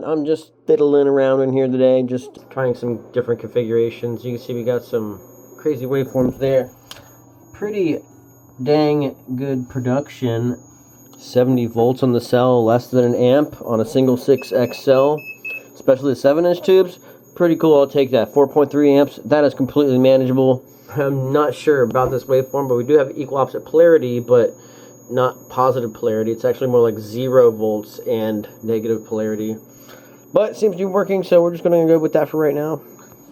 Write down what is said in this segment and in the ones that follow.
I'm just fiddling around in here today, just trying some different configurations. You can see we got some crazy waveforms there. Pretty dang good production. 70 volts on the cell, less than an amp on a single 6X cell, especially the 7-inch tubes. Pretty cool, I'll take that. 4.3 amps, that is completely manageable. I'm not sure about this waveform, but we do have equal opposite polarity, but not positive polarity. It's actually more like 0 volts and negative polarity. But it seems to be working, so we're just going to go with that for right now.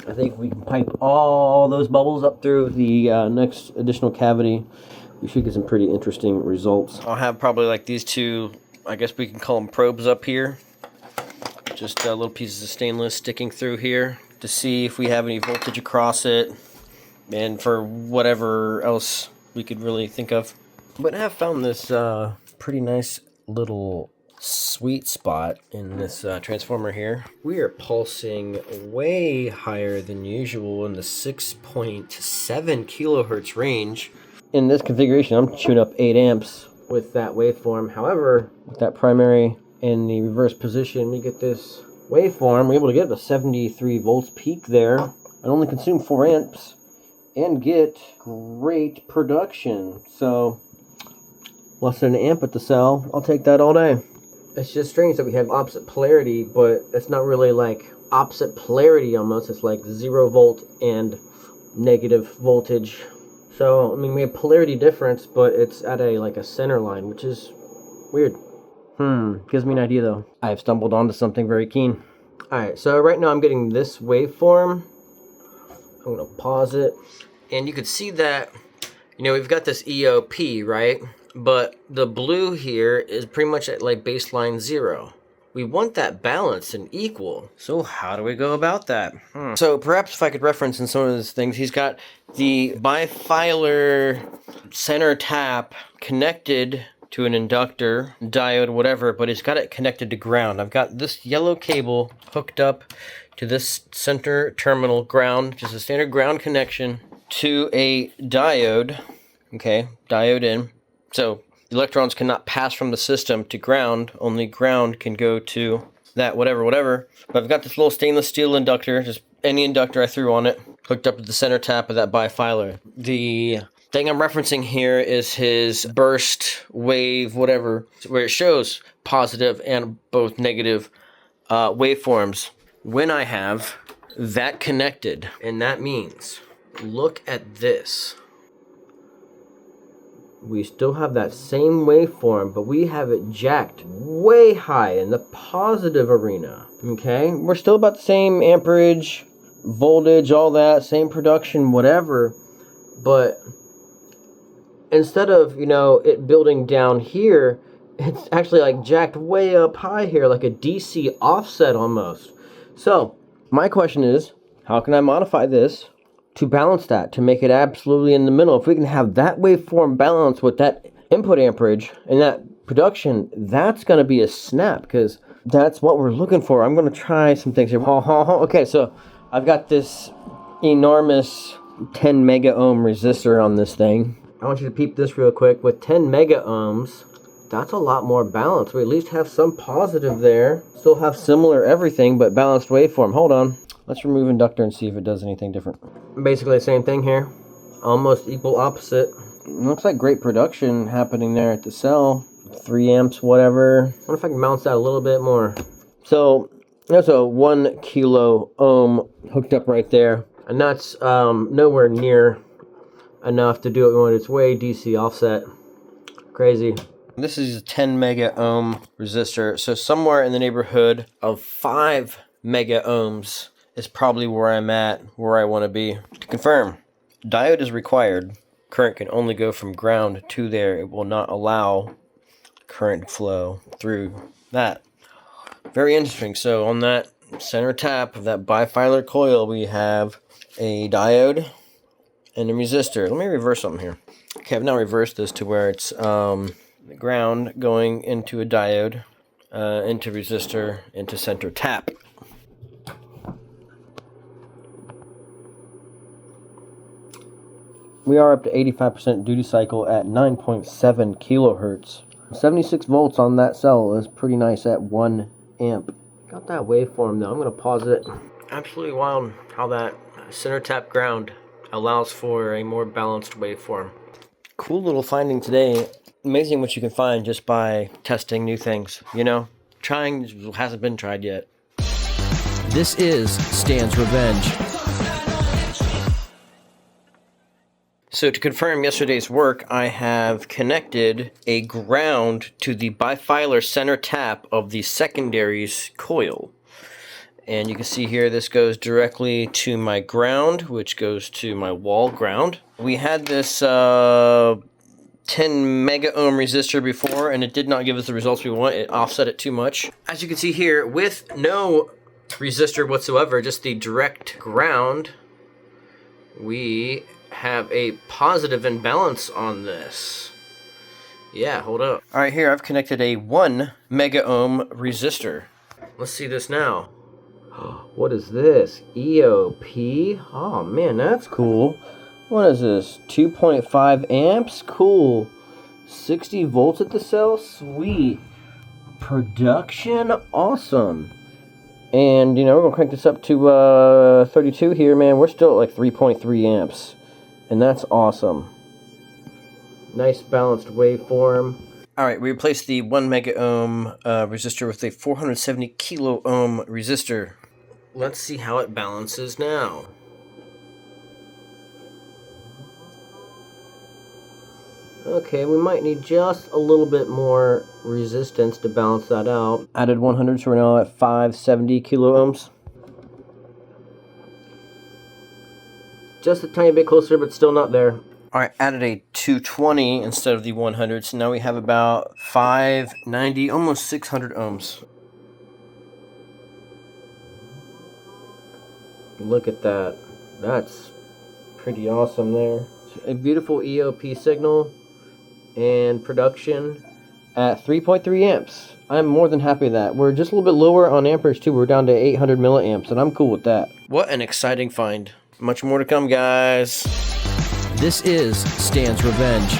I think we can pipe all those bubbles up through the next additional cavity. We should get some pretty interesting results. I'll have probably like these two, I guess we can call them probes up here. Just little pieces of stainless sticking through here to see if we have any voltage across it and for whatever else we could really think of. But I have found this pretty nice little sweet spot in this transformer here. We are pulsing way higher than usual in the 6.7 kilohertz range. In this configuration, I'm tuning up 8 amps with that waveform. However, with that primary in the reverse position, we get this waveform. We're able to get a 73 volts peak there and only consume 4 amps and get great production. So, less than an amp at the cell. I'll take that all day. It's just strange that we have opposite polarity, but it's not really like opposite polarity almost. It's like 0 volt and negative voltage. So, I mean, we have polarity difference, but it's at a center line, which is weird. Gives me an idea though. I've stumbled onto something very keen. Alright, so right now I'm getting this waveform. I'm gonna pause it. And you can see that, you know, we've got this EOP, right? But the blue here is pretty much at like baseline 0. We want that balanced and equal. So how do we go about that? So perhaps if I could reference in some of those things, he's got the Bifilar center tap connected to an inductor, diode, whatever, but it's got it connected to ground. I've got this yellow cable hooked up to this center terminal ground, just a standard ground connection, to a diode. Okay, diode in. So electrons cannot pass from the system to ground, only ground can go to that whatever. But I've got this little stainless steel inductor, just any inductor I threw on it, hooked up to the center tap of that Bifilar. The thing I'm referencing here is his burst wave, whatever, where it shows positive and both negative waveforms. When I have that connected, and that means, look at this. We still have that same waveform, but we have it jacked way high in the positive arena. Okay, we're still about the same amperage, voltage, all that, same production, whatever. But instead of, you know, it building down here, it's actually like jacked way up high here, like a DC offset almost. So my question is, how can I modify this to balance that, to make it absolutely in the middle? If we can have that waveform balanced with that input amperage and that production, that's going to be a snap, because that's what we're looking for. I'm going to try some things here. Okay, so I've got this enormous 10 mega ohm resistor on this thing. I want you to peep this real quick. With 10 mega ohms, that's a lot more balanced. We at least have some positive there. Still have similar everything, but balanced waveform. Hold on. Let's remove inductor and see if it does anything different. Basically the same thing here. Almost equal opposite. Looks like great production happening there at the cell. 3 amps, whatever. I wonder if I can balance that a little bit more. So there's a 1 kilo ohm hooked up right there. And that's nowhere near enough to do what we want. It's way DC offset. Crazy. This is a 10 mega ohm resistor. So somewhere in the neighborhood of 5 mega ohms is probably where I'm at, where I want to be. To confirm, diode is required. Current can only go from ground to there. It will not allow current flow through that. Very interesting. So on that center tap of that Bifilar coil, we have a diode and a resistor. Let me reverse something here. Okay, I've now reversed this to where it's the ground going into a diode, into resistor, into center tap. We are up to 85% duty cycle at 9.7 kilohertz. 76 volts on that cell is pretty nice at 1 amp. Got that waveform though. I'm gonna pause it. Absolutely wild how that center tap ground allows for a more balanced waveform. Cool little finding today. Amazing what you can find just by testing new things, you know? Trying hasn't been tried yet. This is Stan's Revenge. So to confirm yesterday's work, I have connected a ground to the Bifilar center tap of the secondary's coil. And you can see here this goes directly to my ground, which goes to my wall ground. We had this 10 mega ohm resistor before, and it did not give us the results we want. It offset it too much. As you can see here, with no resistor whatsoever, just the direct ground, we have a positive imbalance on this. Yeah, hold up. All right, here I've connected a 1 mega ohm resistor. Let's see this now. What is this? EOP? Oh man, that's cool. What is this? 2.5 amps? Cool. 60 volts at the cell? Sweet. Production? Awesome. And, you know, we're going to crank this up to 32 here, man. We're still at like 3.3 amps. And that's awesome. Nice balanced waveform. Alright, we replaced the 1 mega ohm resistor with a 470 kilo ohm resistor. Let's see how it balances now. Okay, we might need just a little bit more resistance to balance that out. Added 100, so we're now at 570 kilo ohms. Just a tiny bit closer, but still not there. Alright, added a 220 instead of the 100, so now we have about 590, almost 600 ohms. Look at that. That's pretty awesome there. A beautiful EOP signal and production at 3.3 amps. I'm more than happy with that. We're just a little bit lower on amperage too. We're down to 800 milliamps, and I'm cool with that. What an exciting find. Much more to come, guys. This is Stan's Revenge.